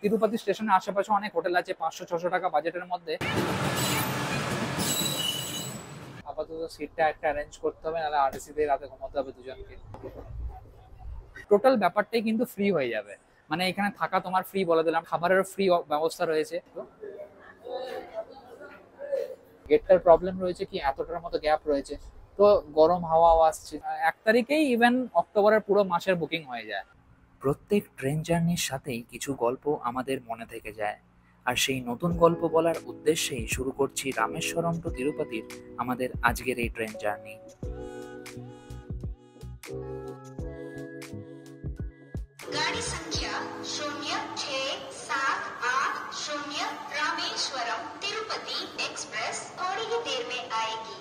তিরুপতি স্টেশনের আশেপাশে অনেক হোটেল আছে 500-600 টাকা বাজেটের মধ্যে। আপাতত সিটটা একটা অ্যারেঞ্জ করতে হবে, নাহলে আরএসি তে রাতে ঘুমাতে হবে দুজনকে। টোটাল ব্যাপারটাই কিন্তু ফ্রি হয়ে যাবে, মানে এখানে থাকা তোমার ফ্রি বলে দিলাম, খাবারেরও ফ্রি ব্যবস্থা রয়েছে। গেটটার প্রবলেম রয়েছে কি এতটার মতো গ্যাপ রয়েছে, তো গরম হাওয়াও আসছে। 1 তারিখেই ইভেন অক্টোবরের পুরো মাসের বুকিং হয়ে যায়। প্রত্যেক ট্রেন জার্নির সাথেই কিছু গল্প আমাদের মনে থেকে যায়, আর সেই নতুন গল্প বলার উদ্দেশ্যেই শুরু করছি রামেশ্বরম টু তিরুপতির আমাদের আজকের এই ট্রেন জার্নি। गाड़ी संख्या 0678 रामेश्वरम तिरुपति एक्सप्रेस थोड़ी ही देर में आएगी।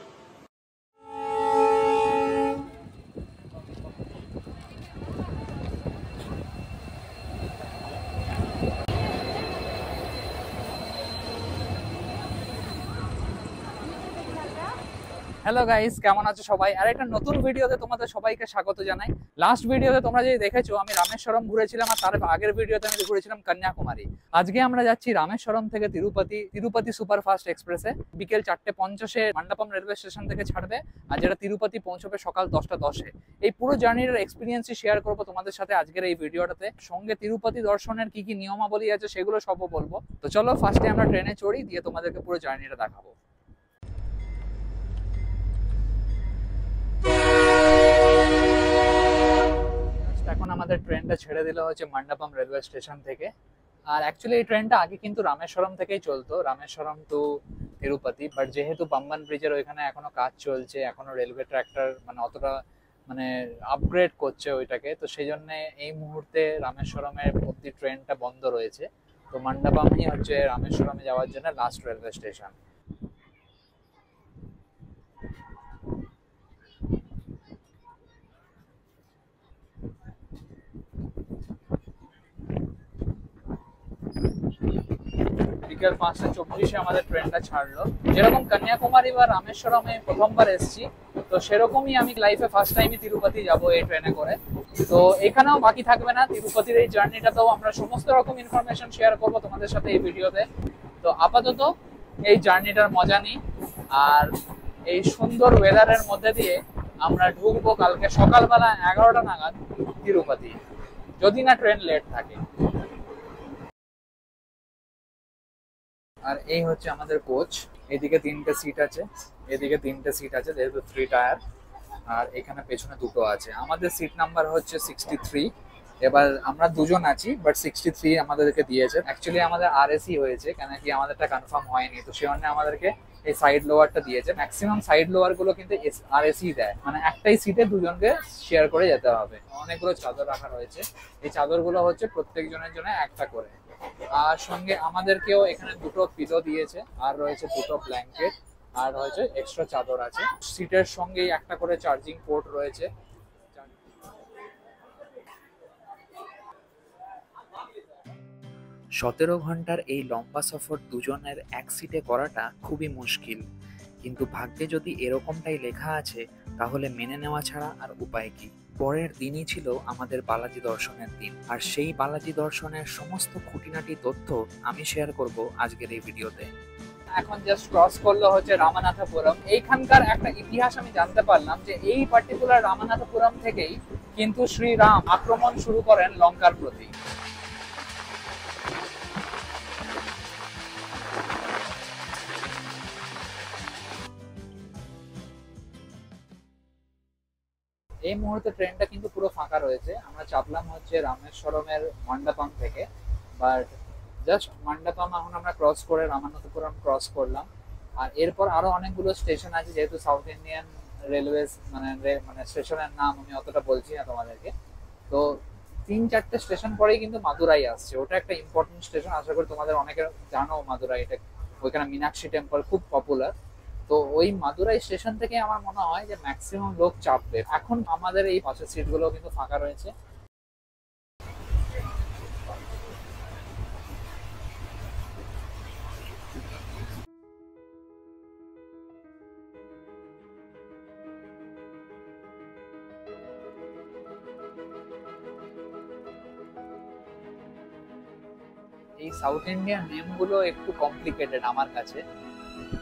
হ্যালো গাইস, কেমন আছো সবাই? আর একটা নতুন ভিডিওতে তোমাদের সবাইকে স্বাগত জানাই। লাস্ট ভিডিওতে তোমরা যে দেখেছো আমি রামেশ্বরম ঘুরেছিলাম, আর তার আগের ভিডিওতে আমি ঘুরেছিলাম কন্যাকুমারী। আজকে আমরা যাচ্ছি রামেশ্বরম থেকে তিরুপতি সুপারফাস্ট এক্সপ্রেসে। বিকেল 4:50-এ মণ্ডপম রেলওয়ে স্টেশন থেকে ছাড়বে, আর যেটা তিরুপতি পৌঁছবে সকাল 10টা 10-এ। এই পুরো জার্নির এক্সপিরিয়েন্সই শেয়ার করবো তোমাদের সাথে আজকের এই ভিডিওটাতে। সঙ্গে তিরুপতি দর্শনের কি কি নিয়মাবলী আছে সেগুলো সবও বলবো। তো চলো ফার্স্টে আমরা ট্রেনে চড়ি, দিয়ে তোমাদেরকে পুরো জার্নিটা দেখাবো। এখন আমাদের ট্রেনটা ছেড়ে দিল হচ্ছে মণ্ডপম রেলওয়ে স্টেশন থেকে। আর অ্যাকচুয়ালি এই ট্রেনটা আগে কিন্তু রামেশ্বরম থেকেই চলতো, রামেশ্বরম টু তিরুপতি। বাট যেহেতু পাম্বান ব্রিজের ওইখানে এখনো কাজ চলছে, এখনো রেলওয়ে ট্র্যাকটার মানে অতটা মানে আপগ্রেড করছে ওইটাকে, তো সেই জন্য এই মুহূর্তে রামেশ্বরমের অব্দি ট্রেনটা বন্ধ রয়েছে। তো মণ্ডপমই হচ্ছে রামেশ্বরমে যাওয়ার জন্য লাস্ট রেলওয়ে স্টেশন। বিকেল 5:24 আমাদের ট্রেনটা ছাড়লো। যেরকম কন্যাকুমারী বা রামেশ্বরমে প্রথমবার এসেছি, তো সেরকমই আমি লাইফে ফার্স্ট টাইমই তিরুপতি যাব এই ট্রেনে করে। তো এখানেও বাকি থাকবে না, তিরুপতির এই জার্নিটাতেও আমরা সমস্ত রকম ইনফরমেশন শেয়ার করবো তোমাদের সাথে এই ভিডিওতে। তো আপাতত এই জার্নিটার মজা নিই, আর এই সুন্দর ওয়েদারের মধ্যে দিয়ে আমরা ঢুকবো কালকে সকালবেলা 11টা নাগাদ তিরুপতি, যদি না ট্রেন লেট থাকে। আর এই হচ্ছে আমাদের কোচ। এদিকে 3টে সিট আছে, এদিকে 3টে সিট আছে, যেহেতু 3 টায়ার। আর এখানে পেছনে 2টো আছে। আমাদের সিট নাম্বার হচ্ছে 63। এবার আমরা দুজন আছি, বাট 63 আমাদেরকে দিয়েছে। অ্যাকচুয়ালি আমাদের আরএসি হয়েছে, কেন কি আমাদেরটা কনফার্ম হয়নি, তো সে জন্য আমাদেরকে এই সাইড লোয়ারটা দিয়েছে। ম্যাক্সিমাম সাইড লোয়ার গুলো কিন্তু আরএসি দেয়, মানে একটাই সিটে দুজনকে শেয়ার করে যেতে হবে। অনেকগুলো চাদর রাখা রয়েছে, এই চাদরগুলো হচ্ছে প্রত্যেক জনের জন্য একটা করে। আর সঙ্গে আমাদেরকেও এখানে 2টো পিলো দিয়েছে, আর রয়েছে 2টো ব্ল্যাঙ্কেট, আর হয়েছে এক্সট্রা চাদর আছে। সিটের সঙ্গেই একটা করে চার্জিং পোর্ট রয়েছে। 17 ঘন্টার এই লম্বা সফর দুজনের এক সিটে করাটা খুবই মুশকিল, কিন্তু ভাগ্যে যদি এরকমটাই লেখা আছে তাহলে মেনে নেওয়া ছাড়া আর উপায় কি। পরের দিনই ছিল আমাদের বালাজি দর্শনের দিন, আর সেই বালাজি দর্শনের সমস্ত খুঁটিনাটি তথ্য আমি শেয়ার করব আজকের এই ভিডিওতে। এখন জাস্ট ক্রস করলো হচ্ছে রামানাথপুরম। এইখানকার একটা ইতিহাস আমি জানতে পারলাম যে এই পার্টিকুলার রামানাথপুরম থেকেই কিন্তু শ্রীরাম আক্রমণ শুরু করেন লঙ্কার প্রতি। এই মুহূর্তে ট্রেনটা কিন্তু পুরো ফাঁকা রয়েছে। আমরা চাপলাম হচ্ছে রামেশ্বরমের মণ্ডপম থেকে, বাট জাস্ট মণ্ডপম এখন আমরা ক্রস করে রামানাথপুরম ক্রস করলাম। আর এরপর আরো অনেকগুলো স্টেশন আছে, যেহেতু সাউথ ইন্ডিয়ান রেলওয়ে মানে স্টেশনের নাম আমি অতটা বলছি না তোমাদেরকে। তো 3-4টে স্টেশন পরেই কিন্তু মাদুরাই আসছে, ওটা একটা ইম্পর্টেন্ট স্টেশন। আশা করি তোমাদের অনেকে জানো মাদুরাই, এটা ওইখানে মীনাক্ষী টেম্পল খুব পপুলার। তো ওই মাদুরাই স্টেশন থেকে আমার মনে হয় যে ম্যাক্সিমাম লোক চাপবে। এখন আমাদের এই পাশের সিটগুলো কিন্তু ফাঁকা রয়েছে। এই সাউথ ইন্ডিয়ান নেমগুলো একটু কমপ্লিকেটেড আমার কাছে,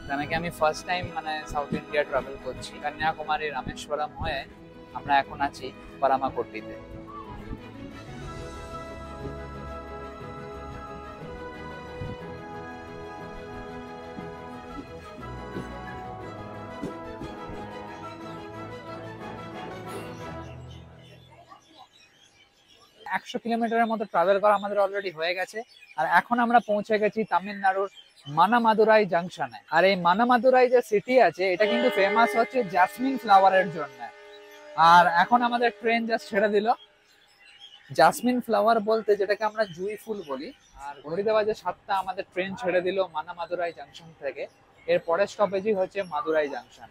কেন কি আমি ফার্স্ট টাইম মানে সাউথ ইন্ডিয়া ট্রাভেল করছি। কন্যাকুমারী রামেশ্বরম হয়ে আমরা এখন আছি পারামাকোট্টিতে। একশো কিলোমিটারের মতো ট্রাভেল করা আমাদের অলরেডি হয়ে গেছে, আর এখন আমরা পৌঁছে গেছি তামিলনাড়ুর মানামাদুরাই জাংশনে। আর এই মানামাদুরাই যে সিটি আছে এটা কিন্তু ফেমাস হচ্ছে জাসমিন ফ্লাওয়ারের জন্য। আর এখন আমাদের ট্রেন জাস্ট ছেড়ে দিল। জাসমিন ফ্লাওয়ার বলতে যেটাকে আমরা জুঁই ফুল বলি। আর ঘড়িতে বাজে 7টা, আমাদের ট্রেন ছেড়ে দিল মানামাদুরাই জাংশন থেকে। এর পরের স্টপেজই হচ্ছে মাদুরাই জাংশন।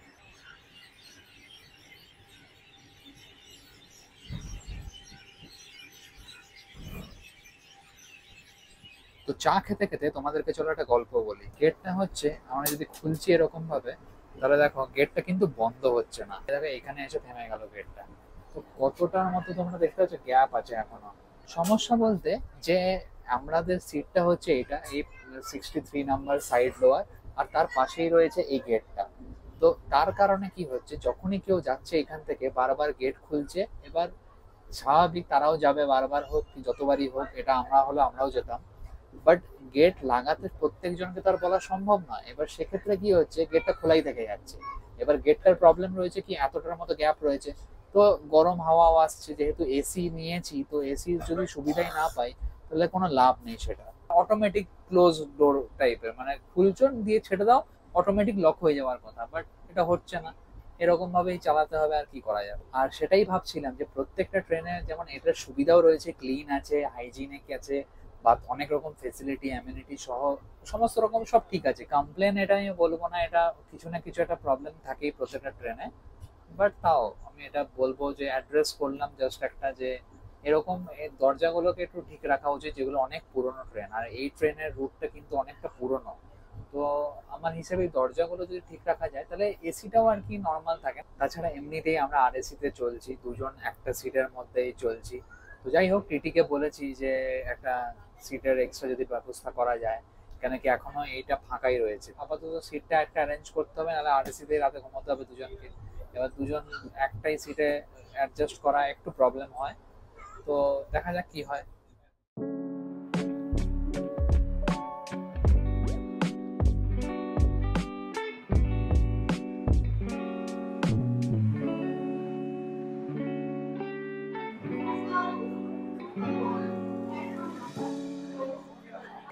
তো চা খেতে খেতে তোমাদেরকে চলো একটা গল্প বলি। গেটটা হচ্ছে আমরা যদি খুলছি এরকম ভাবে, তাহলে দেখো গেটটা কিন্তু বন্ধ হচ্ছে না। দেখো এখানে এসে থেমে গেল গেটটা। তো কতটার মতো তোমরা দেখতে পাচ্ছ গ্যাপ আছে এখনো। সমস্যা বলতে যে আমাদের সিটটা হচ্ছে এটা, এই 63 নাম্বার সাইড লোয়ার, আর তার পাশেই রয়েছে এই গেটটা। তো তার কারণে কি হচ্ছে, যখনই কেউ যাচ্ছে এখান থেকে বারবার গেট খুলছে। এবার স্বাভাবিক তারাও যাবে বারবার, হোক যতবারই হোক, এটা আমরাও যেতাম। বাট গেট লাগাতে প্রত্যেকজনকে তার বলা সম্ভব নয়। এবার সেক্ষেত্রে কি হচ্ছে, গেটটা খোলাই থেকে যাচ্ছে। এবার গেটটার প্রবলেম রয়েছে কি, এতটার মতো গ্যাপ রয়েছে, তো গরম হাওয়াও আসছে। যেহেতু এসি নিয়েছি, তো এসি যদি সুবিধাই না পাই তাহলে কোনো লাভ নেই। সেটা অটোমেটিক ক্লোজ ডোর টাইপের, মানে খুলছো দিয়ে ছেড়ে দাও, অটোমেটিক লক হয়ে যাওয়ার কথা। বাট এটা হচ্ছে না, এরকম ভাবেই চালাতে হবে, আর কি করা যাবে। আর সেটাই ভাবছিলাম যে প্রত্যেকটা ট্রেনে যেমন এটার সুবিধাও রয়েছে, ক্লিন আছে, হাইজিনিক আছে, বা অনেক রকম ফেসিলিটি অ্যামিনিটি সহ সমস্ত রকম সব ঠিক আছে। কমপ্লেন এটা আমি বলবো না, এটা কিছু না কিছু একটা প্রবলেম থাকেই প্রত্যেকটা ট্রেনে। বাট তাও আমি এটা বলবো যে অ্যাড্রেস করলাম জাস্ট একটা, যে এরকম দরজাগুলোকে একটু ঠিক রাখা উচিত, যেগুলো অনেক পুরনো ট্রেন। আর এই ট্রেনের রুটটা কিন্তু অনেকটা পুরনো। তো আমার হিসেবে এই দরজাগুলো যদি ঠিক রাখা যায় তাহলে এসিটাও আর কি নর্মাল থাকে। তাছাড়া এমনিতেই আমরা আরএসিতে চলছি, দুজন একটা সিটের মধ্যেই চলছি। তো যাই হোক, টিটিকে বলেছি যে একটা সিটের এক্সট্রা যদি ব্যবস্থা করা যায়, কেন কি এখনো এইটা ফাঁকাই রয়েছে। আপাতত সিটটা একটা অ্যারেঞ্জ করতে হবে, নাহলে আরএসিতে রাতে ঘুমোতে হবে দুজনকে। এবার দুজন একটাই সিটে অ্যাডজাস্ট করা একটু প্রবলেম হয়। তো দেখা যাক কি হয়।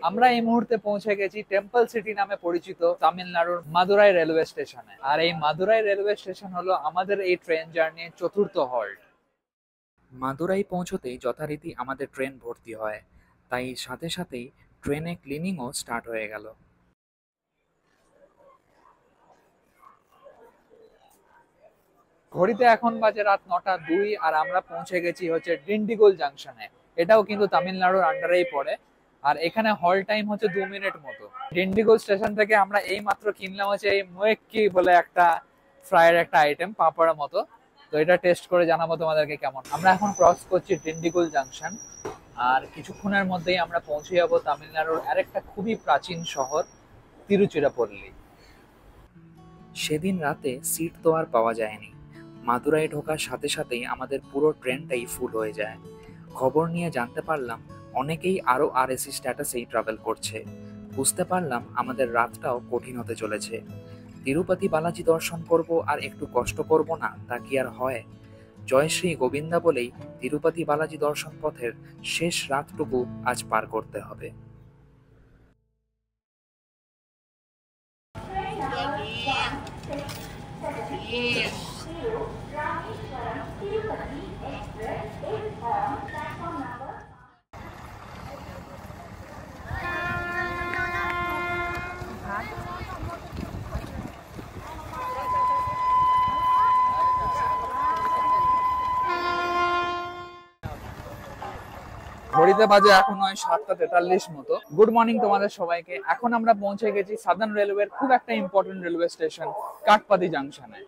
আমরা এই মুহূর্তে পৌঁছে গেছি টেম্পল সিটি নামে পরিচিত তামিলনাড়ুর মাদুরাই রেলওয়ে স্টেশনে। আর এই মাদুরাই রেলওয়ে স্টেশন হলো আমাদের এই ট্রেন জার্নির চতুর্থ হল্ট। মাদুরাই পৌঁছতেই যথারীতি আমাদের ট্রেন ভর্তি হয়, তাই সাথে সাথেই ট্রেনে ক্লিনিংও স্টার্ট হয়ে গেল। ঘড়িতে এখন বাজে রাত 9টা 2, আর আমরা পৌঁছে গেছি হচ্ছে ডিন্ডিগুল জাংশনে। এটাও কিন্তু তামিলনাড়ুর আন্ডারেই পড়ে। আর এখানে হল টাইম হচ্ছে 2 মিনিট মতো। ডিন্ডিগুল স্টেশন থেকে আমরা এই মাত্র কিনলাম হচ্ছে এই মুয়েক্কি বলে একটা ফ্রাইয়ের একটা আইটেম, পাঁপড়ের মতো। তো এটা টেস্ট করে জানাবো তোমাদেরকে কেমন। আমরা এখন ক্রস করছি ডিন্ডিগুল জাংশন, আর কিছুক্ষণের মধ্যেই আমরা পৌঁছে যাবো তামিলনাড়ুর আরেকটা খুবই প্রাচীন শহর তিরুচিরাপল্লী। সেদিন রাতে সিট তো আর পাওয়া যায়নি। মাদুরাই ঢোকার সাথে সাথেই আমাদের পুরো ট্রেনটাই ফুল হয়ে যায়। খবর নিয়ে জানতে পারলাম অনেকেই আরও আরএসি স্ট্যাটাসেই ট্রাভেল করছে। বুঝতে পারলাম আমাদের রাতটাও কঠিন হতে চলেছে। তিরুপতি বালাজি দর্শন করব আর একটু কষ্ট করব না, তা কি আর হয়? জয় শ্রী গোবিন্দা বলেই তিরুপতি বালাজি দর্শন পথের শেষ রাতটুকু আজ পার করতে হবে। ঘড়িতে বাজে এখন হয় 7টা 43 মতো। গুড মর্নিং তোমাদের সবাইকে। এখন আমরা পৌঁছে গেছি সাদার্ন রেলওয়ের খুব একটা ইম্পর্টেন্ট রেলওয়ে স্টেশন কাঠপাদি জাংশনে।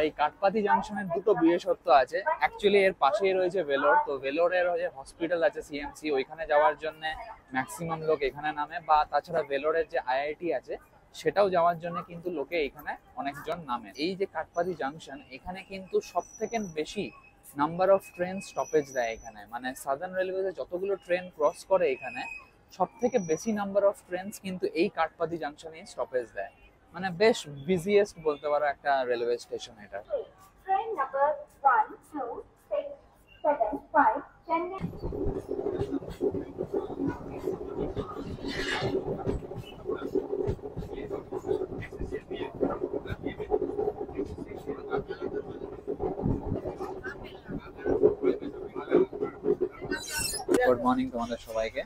এই কাঠপাতি জাংশনের দুটো বিশেষত্ব আছে। অ্যাকচুয়ালি এর পাশেই রয়েছে ভেলোর, তো ভেলোরের যে হসপিটাল আছে সিএমসি, ওইখানে যাওয়ার জন্য ম্যাক্সিমাম লোক এখানে নামে, বা তাছাড়া ভেলোরের যে আইআইটি আছে সেটাও যাওয়ার জন্য কিন্তু লোকে এখানে অনেকজন নামে। এই যে কাঠপাতি জাংশন, এখানে কিন্তু সব থেকে বেশি নাম্বার অফ ট্রেন স্টপেজ দেয় এখানে, মানে সাদার্ন রেলওয়ে যতগুলো ট্রেন ক্রস করে এখানে সব থেকে বেশি নাম্বার অফ ট্রেনস কিন্তু এই কাঠপাতি জাংশনে স্টপেজ দেয়। মানে বেশ বিজিয়েস্ট বলতে পারো একটা রেলওয়ে স্টেশন এটা। Train number 1, 2, 6, 7, 5, Chennai. Good morning তোমাদের সবাইকে।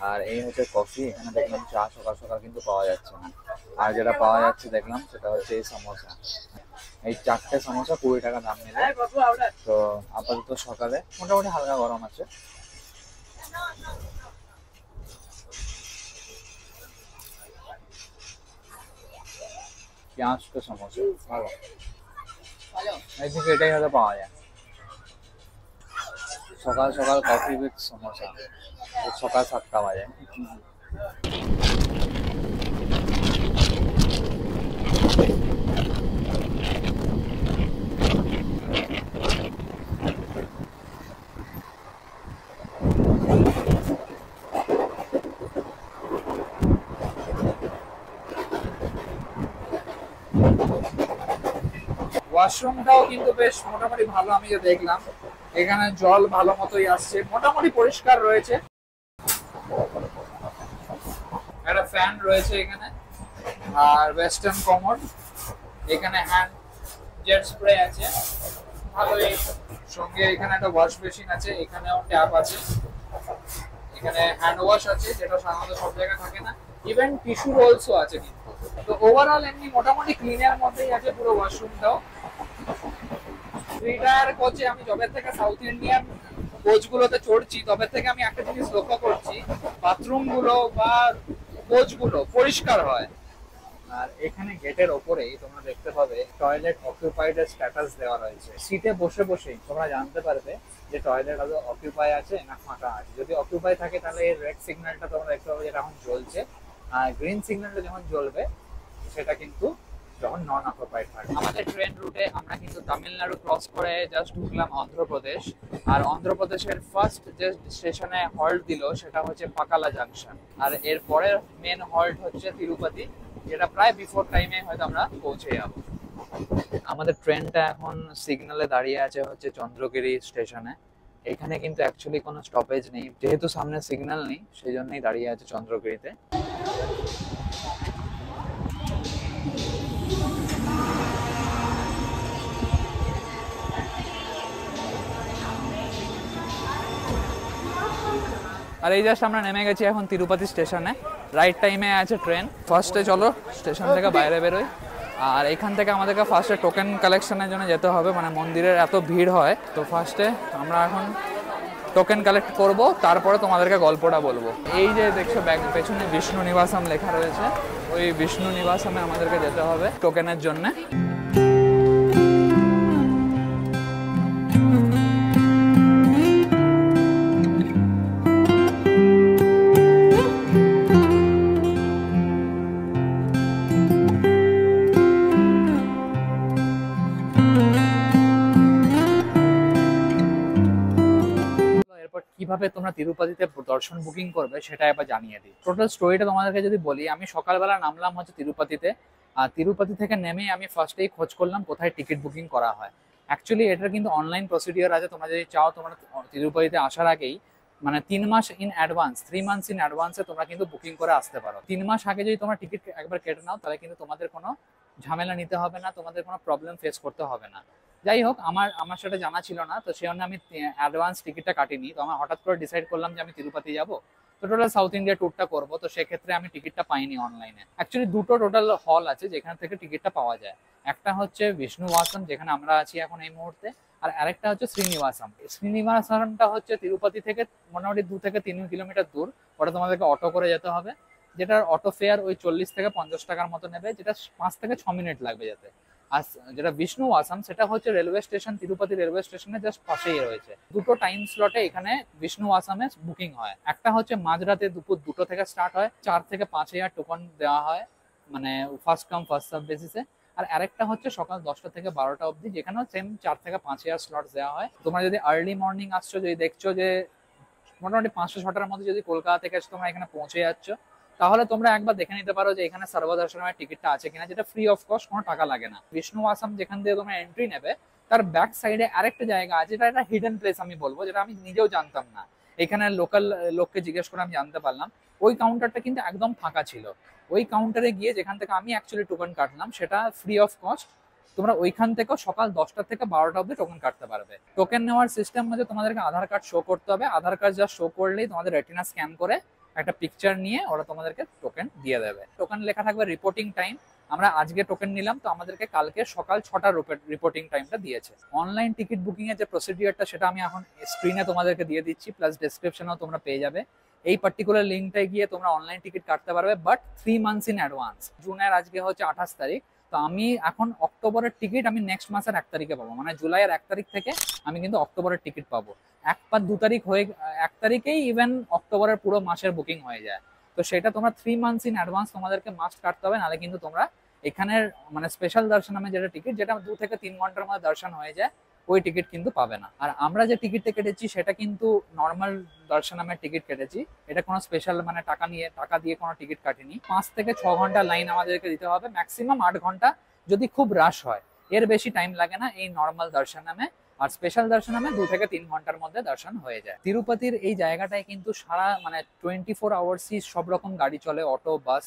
আর এই হচ্ছে কফি, এখানে দেখলাম চা সকাল সকাল কিন্তু পাওয়া যাচ্ছে না, আর যেটা পাওয়া যাচ্ছে দেখলাম সেটা হচ্ছে এই সমোসা। এই 4টে সমোসা 20 টাকা দাম নিল। তো আপাতত সকালে মোটামুটি হালকা গরম আছে। পেঁয়াজ তো সমোসা ভালো, এইদিকে এটাই হয়তো পাওয়া যায় সকাল সকাল কফি উইথ সমোসা, সকাল 7টা বাজে। ওয়াশরুমটাও কিন্তু বেশ মোটামুটি ভালো, আমি যে দেখলাম এখানে জল ভালো মতোই আসছে, মোটামুটি পরিষ্কার রয়েছে। একটা ফ্যান রয়েছে এখানে, আর ওয়েস্টার্ন কমোড, এখানে হ্যান্ড জেট স্প্রে আছে ভালোই, সঙ্গে এখানে একটা ওয়াশ বেসিন আছে, এখানেও ট্যাপ আছে, এখানে হ্যান্ড ওয়াশ আছে যেটা সাধারণত সব জায়গায় থাকে না, ইভেন টিস্যু রোলসও আছে কিন্তু। তো ওভারঅল এমনি মোটামুটি ক্লিনের মধ্যেই আছে পুরো ওয়াশরুমটাও। 3 টায়ার কোচে আমি যবে থেকে সাউথ ইন্ডিয়ান কোচগুলোতে চড়ছি তবে থেকে আমি একটা জিনিস লক্ষ্য করছি, বাথরুমগুলো বা কোচগুলো পরিষ্কার হয়। আর এখানে গেটের ওপরেই তোমরা দেখতে পাবে টয়লেট অকিউপাইড এর স্ট্যাটাস দেওয়া রয়েছে। সিটে বসে বসেই তোমরা জানতে পারবে যে টয়লেট আদৌ অকিউপাই আছে না ফাঁকা আছে। যদি অকিউপাই থাকে তাহলে এই রেড সিগন্যালটা তোমরা দেখতে পাবে যেটা এখন জ্বলছে, আর গ্রিন সিগন্যালটা যখন জ্বলবে সেটা কিন্তু যখন নন অকুপাইড থাকে। আমাদের ট্রেন রুটে আমরা কিন্তু তামিলনাড়ু ক্রস করে জাস্ট ঢুকলাম অন্ধ্রপ্রদেশ, আর অন্ধ্রপ্রদেশের ফার্স্ট যে স্টেশনে হল্ট দিল সেটা হচ্ছে পাকালা জাংশন, আর এর পরের মেন হল্ট হচ্ছে তিরুপতি, যেটা প্রায় বিফোর টাইমে হয়তো আমরা পৌঁছে যাবো। আমাদের ট্রেনটা এখন সিগন্যালে দাঁড়িয়ে আছে হচ্ছে চন্দ্রগিরি স্টেশনে। এখানে কিন্তু অ্যাকচুয়ালি কোনো স্টপেজ নেই, যেহেতু সামনে সিগন্যাল নেই সেই জন্যই দাঁড়িয়ে আছে চন্দ্রগিরিতে। আর এই জাস্ট আমরা নেমে গেছি এখন তিরুপতি স্টেশনে, রাইট টাইমে আছে ট্রেন। ফার্স্টে চলো স্টেশন থেকে বাইরে বেরোই, আর এখান থেকে আমাদেরকে ফার্স্টে টোকেন কালেকশনের জন্য যেতে হবে, মানে মন্দিরের এত ভিড় হয়। তো ফার্স্টে আমরা এখন টোকেন কালেক্ট করব, তারপরে তোমাদেরকে গল্পটা বলবো। এই যে দেখছো পেছনে বিষ্ণু নিবাসম লেখা রয়েছে, ওই বিষ্ণু নিবাসমে আমাদেরকে যেতে হবে টোকেনের জন্য। কিভাবে তোমরা তিরুপতিতে দর্শন বুকিং করবে সেটা এবার জানিয়ে দিই। টোটাল স্টোরিটা তোমাদেরকে যদি বলি, আমি সকালবেলা নামলাম হচ্ছে তিরুপতিতে, আর তিরুপতি থেকে নেমে আমি ফার্স্টেই খোঁজ করলাম কোথায় টিকিট বুকিং করা হয়। অ্যাকচুয়ালি এটার কিন্তু অনলাইন প্রসিডিওর আছে, তোমরা যদি চাও তোমরা তিরুপতিতে আসার আগেই মানে 3 মাস ইন অ্যাডভান্স, 3 মান্থস ইন অ্যাডভান্সে তোমরা কিন্তু বুকিং করে আসতে পারো। 3 মাস আগে যদি তোমরা টিকিট একবার কেটে নাও তাহলে কিন্তু তোমাদের কোনো ঝামেলা নিতে হবে না, তোমাদের কোনো প্রবলেম ফেস করতে হবে না। যাই হোক, আমার সেটা জানা ছিল না, তো সেই জন্য আমি অ্যাডভান্স টিকিটটা কাটিনি। তো আমার হঠাৎ করে ডিসাইড করলাম যে আমি তিরুপতি যাব, তো টোটাল সাউথ ইন্ডিয়া ট্যুরটা করবো, তো সেক্ষেত্রে আমি টিকিটটা পাইনি অনলাইনে। অ্যাকচুয়ালি দুটো টোটাল হল আছে যেখান থেকে টিকিটটা পাওয়া যায়, একটা হচ্ছে বিষ্ণুবাসম যেখানে আমরা আছি এখন এই মুহূর্তে, আর আরেকটা হচ্ছে শ্রীনিবাসম। শ্রীনিবাসমটা হচ্ছে তিরুপতি থেকে মোটামুটি 2 থেকে 3 কিলোমিটার দূর, ওটা তোমাদেরকে অটো করে যেতে হবে, যেটার অটো ফেয়ার ওই 40 থেকে 50 টাকার মতো নেবে, যেটা 5 থেকে 6 মিনিট লাগবে যেতে। আর যেটা বিষ্ণু আসাম সেটা হচ্ছে রেলওয়ে স্টেশন, তিরুপতি রেলওয়ে স্টেশনের জাস্ট পাশেই রয়েছে। দুটো টাইম স্লটে এখানে বিষ্ণু আসামে বুকিং হয়। একটা হচ্ছে মাঝরাতে দুপুর 2টো থেকে স্টার্ট হয়, 4 থেকে 5,000 টোকন দেওয়া হয়, মানে ফার্স্ট কাম ফার্স্ট সার্ভ বেসিসে। আর আরেকটা হচ্ছে সকাল 10টা থেকে 12টা অবধি, যেখানেও সেম 4 থেকে 5,000 স্লট দেওয়া হয়। তোমরা যদি আর্লি মর্নিং আসছো, যদি দেখছো যে মোটামুটি 500-6টার মধ্যে যদি কলকাতা থেকে তোমরা এখানে পৌঁছে যাচ্ছ, তাহলে তোমরা একবার দেখে নিতে পারো যে এখানে সর্বদর্শনের টিকিটটা আছে কিনা, যেটা ফ্রি অফ কস্ট, কোনো টাকা লাগে না। বিষ্ণু আসাম যেখান দিয়ে তোমরা এন্ট্রি নেবে, তার ব্যাক সাইডে আরেকটা জায়গা আছে, যেটা একটা হিডেন প্লেস আমি বলবো, যেটা আমি নিজেও জানতাম না। এখানে লোকাল লোককে জিজ্ঞেস করে আমি জানতে পারলাম ওই কাউন্টারটা কিন্তু একদম ফাঁকা ছিল। ওই কাউন্টারে গিয়ে যেখান থেকে আমি অ্যাকচুয়ালি টোকেন কাটলাম, সেটা ফ্রি অফ কস্ট। তোমরা ওইখান থেকেও সকাল 10টা থেকে 12টা অবধি টোকেন কাটতে পারবে। টোকেন নেওয়ার সিস্টেম হচ্ছে তোমাদেরকে আধার কার্ড শো করতে হবে। আধার কার্ড যা শো করলেই তোমাদের রেটিনা স্ক্যান করে একটা পিকচার নিয়ে ওরা তোমাদেরকে টোকেন দিয়ে দেবে। টোকেন লেখা থাকবে রিপোর্টিং টাইম। আমরা আজকে টোকেন নিলাম, তো আমাদেরকে কালকে সকাল 6টার রিপোর্টিং টাইমটা দিয়েছে। অনলাইন টিকিট বুকিং এর যে প্রসিডিওরটা, সেটা আমি এখন স্ক্রিনে তোমাদেরকে দিয়ে দিচ্ছি, প্লাস ডেসক্রিপশনেও তোমরা পেয়ে যাবে। এই পার্টিকুলার লিঙ্কটায় গিয়ে তোমরা অনলাইন টিকিট কাটতে পারবে, বাট 3 মান্থস ইন অ্যাডভান্স। জুনের আজকে হচ্ছে 28 তারিখ, তো আমি এখন অক্টোবরের টিকিট আমি নেক্সট মাসের 1 তারিখে পাবো, মানে জুলাইয়ের 1 তারিখ থেকে আমি কিন্তু অক্টোবরের টিকিট পাবো। 1 তারিখ হয়ে 1 তারিখেই ইভেন অক্টোবরের পুরো মাসের বুকিং হয়ে যায়। তো সেটা তোমরা 3 মান্থস ইন অ্যাডভান্স তোমাদেরকে মাস্ট কাটতে হবে, নাহলে কিন্তু তোমরা এখানের মানে স্পেশাল দর্শন নামে যেটা টিকিট, যেটা 2 থেকে 3 ঘন্টার মধ্যে দর্শন হয়ে যায়, ওই টিকিট কিন্তু পাবে না। আর আমরা যে টিকিটটা কেটেছি সেটা কিন্তু নর্মাল দর্শন নামের টিকিট কেটেছি। এটা কোনো স্পেশাল মানে টাকা দিয়ে কোনো টিকিট কাটিনি। 5 থেকে 6 ঘন্টা লাইন আমাদেরকে দিতে হবে, ম্যাক্সিমাম 8 ঘন্টা যদি খুব রাশ হয়। এর বেশি টাইম লাগে না এই নর্মাল দর্শন নামে। আর স্পেশাল দর্শন নামে 2 থেকে 3 ঘন্টার মধ্যে দর্শন হয়ে যায়। তিরুপতির এই জায়গাটায় কিন্তু সারা মানে 24 আওয়ার্সই সব রকম গাড়ি চলে, অটো, বাস,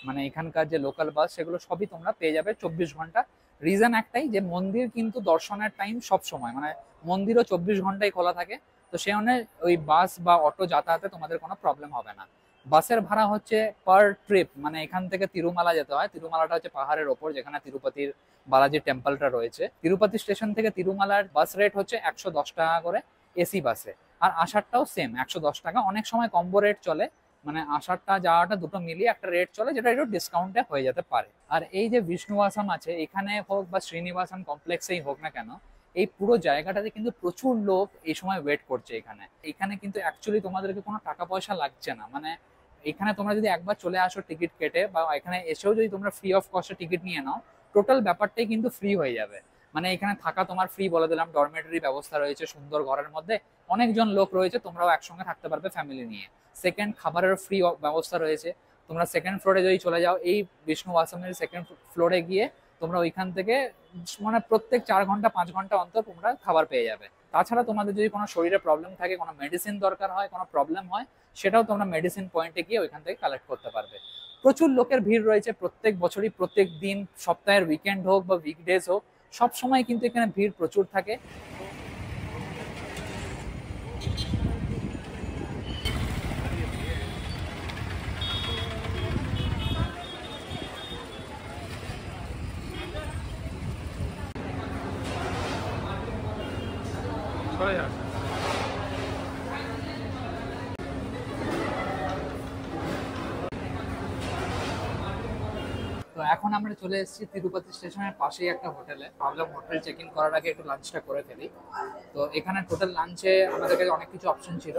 মানে এখানকার যে লোকাল বাস, সেগুলো সবই তোমরা পেয়ে যাবে 24 ঘন্টা। রিজন একটাই, যে মন্দির কিন্তু দর্শনের টাইম সব সময়, মানে মন্দিরও 24 ঘন্টাই খোলা থাকে। তো সে অনুযায়ী ওই বাস বা অটো যাতায়াতে তোমাদের কোনো প্রবলেম হবে না। বাসের ভাড়া হচ্ছে পার ট্রিপ, মানে এখান থেকে তিরুমালা যেতে হয়। তিরুমালাটা হচ্ছে পাহাড়ের ওপর, যেখানে তিরুপতির বালাজি টেম্পলটা রয়েছে। তিরুপতি স্টেশন থেকে তিরুমালার বাস রেট হচ্ছে 110 টাকা করে এসি বাসে, আর আসারটাও সেম 110 টাকা। অনেক সময় কম্বো রেট চলে, মানে আসারটা যাওয়াটা দুটো মিলিয়ে একটা রেট চলে, যেটা একটু ডিসকাউন্টে হয়ে যেতে পারে। আর এই যে বিষ্ণু আসাম আছে, এখানে হোক বা শ্রীনিবাসন কমপ্লেক্সেই হোক না কেন, এই পুরো জায়গাটাতে কিন্তু প্রচুর লোক এই সময় ওয়েট করছে। এখানে কিন্তু অ্যাকচুয়ালি তোমাদেরকে কোনো টাকা পয়সা লাগছে না। মানে এখানে তোমরা যদি একবার চলে আসো টিকিট কেটে, বা এখানে এসেও যদি তোমরা ফ্রি অফ কস্টে টিকিট নিয়ে নাও, টোটাল ব্যাপারটাই কিন্তু ফ্রি হয়ে যাবে। মানে এখানে থাকা তোমার ফ্রি বলে দিলাম, ডরমেটরি ব্যবস্থা রয়েছে সুন্দর ঘরের মধ্যে, অনেকজন লোক রয়েছে, তোমরাও একসঙ্গে থাকতে পারবে ফ্যামিলি নিয়ে। সেকেন্ড, খাবারের ফ্রি ব্যবস্থা রয়েছে। তোমরা সেকেন্ড ফ্লোরে যদি চলে যাও, এই বিষ্ণু আসামের সেকেন্ড ফ্লোরে গিয়ে তোমরা ওইখান থেকে মানে প্রত্যেক 4 ঘন্টা 5 ঘন্টা অন্তর তোমরা খাবার পেয়ে যাবে। তাছাড়া তোমাদের যদি কোনো শরীরে প্রবলেম থাকে, কোনো মেডিসিন দরকার হয়, কোনো প্রবলেম হয়, সেটাও তোমরা মেডিসিন পয়েন্টে গিয়ে ওইখান থেকে কালেক্ট করতে পারবে। প্রচুর লোকের ভিড় রয়েছে প্রত্যেক বছরই, প্রত্যেক দিন, সপ্তাহের উইকেন্ড হোক বা উইকডেজ হোক, সব সময় কিন্তু এখানে ভিড় প্রচুর থাকে। তো এখন আমরা চলে এসেছি তিরুপতি স্টেশনের পাশেই একটা হোটেলে। ভাবলাম হোটেল চেক ইন করার আগে একটু লাঞ্চটা করে ফেলি। তো এখানে টোটাল লাঞ্চে আমাদের কাছে অনেক কিছু অপশন ছিল।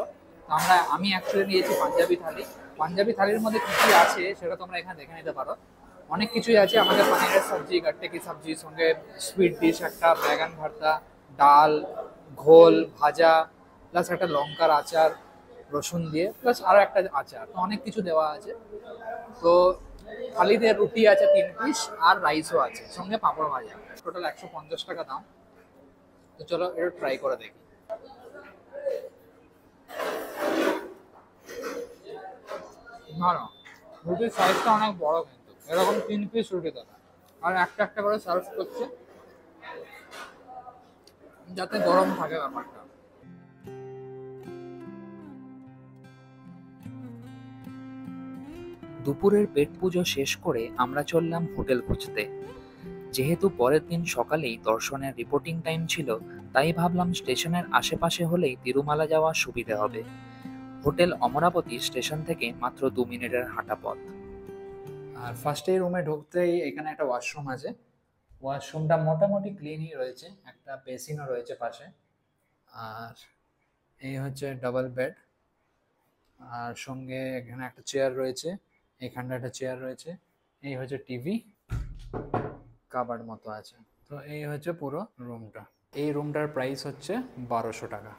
তো আমি অ্যাকচুয়ালি নিয়েছি পাঞ্জাবি থালি। পাঞ্জাবি থালির মধ্যে কি কি আছে সেটা তোমরা এখানে দেখে নিতে পারো। অনেক কিছুই আছে আমাদের, পানিরের সবজি, গাট্টে কি সবজির সঙ্গে সুইট ডিশ একটা, ব্যাগান ভর্তা, ডাল, ঘোল, ভাজা, প্লাস একটা লঙ্কার আচার রসুন দিয়ে, প্লাস আরো একটা আচার। তো অনেক কিছু দেওয়া আছে। তো থালিতে রুটি আছে 3 পিস, আর রাইসও আছে, সঙ্গে পাঁপড় ভাজা। টোটাল 150 টাকা দাম। তো চলো এটা ট্রাই করে দেখি। ভালো, রুটির সাইজটা অনেক বড়, কিন্তু এরকম 3 পিস রুটি দেবে, আর একটা একটা করে সার্ভ করছে যাতে গরম থাকে ব্যাপারটা। দুপুরের পেট পুজো শেষ করে আমরা চললাম হোটেল খুঁজতে। যেহেতু পরের দিন সকালেই দর্শনের রিপোর্টিং টাইম ছিল, তাই ভাবলাম স্টেশনের আশেপাশে হলেই তিরুমালা যাওয়া সুবিধে হবে। হোটেল অমরাবতী স্টেশন থেকে মাত্র 2 মিনিটের হাঁটা পথ। আর ফার্স্টেই রুমে ঢুকতেই এখানে একটা ওয়াশরুম আছে, ওয়াশরুমটা মোটামুটি ক্লিনই রয়েছে, একটা বেসিনও রয়েছে পাশে। আর এই হচ্ছে ডাবল বেড, আর সঙ্গে এখানে একটা চেয়ার রয়েছে, এখানটা একটা চেয়ার রয়েছে। এই হচ্ছে টিভি, কাবার্ড মতো আছে। তো এই হচ্ছে পুরো রুমটা। এই রুমটার প্রাইস হচ্ছে 1200 টাকা।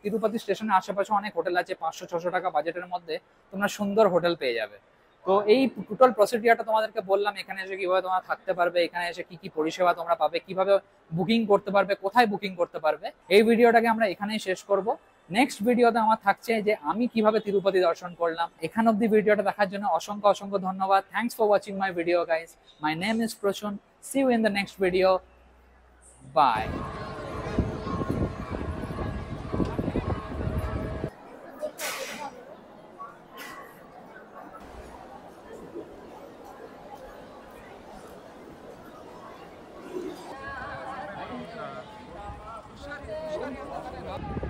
তিরুপতি স্টেশনের আশেপাশে অনেক হোটেল আছে, 500-600 টাকা বাজেটের মধ্যে তোমরা সুন্দর হোটেল পেয়ে যাবে। তো এই টোটাল প্রসিডিওরটা তোমাদেরকে বললাম, এখানে এসে কিভাবে তোমরা থাকতে পারবে, এখানে এসে কি কি পরিষেবা তোমরা পাবে, কিভাবে বুকিং করতে পারবে, কোথায় বুকিং করতে পারবে। এই ভিডিওটাকে আমরা এখানেই শেষ করব। নেক্সট ভিডিওতে আমার থাকছে যে আমি কিভাবে তিরুপতি দর্শন করলাম। এখান অব্দি ভিডিওটা দেখার জন্য অসংখ্য অসংখ্য ধন্যবাদ। Thanks for watching my video guys. My name is Prasun. See you in the next video. Bye. Gracias.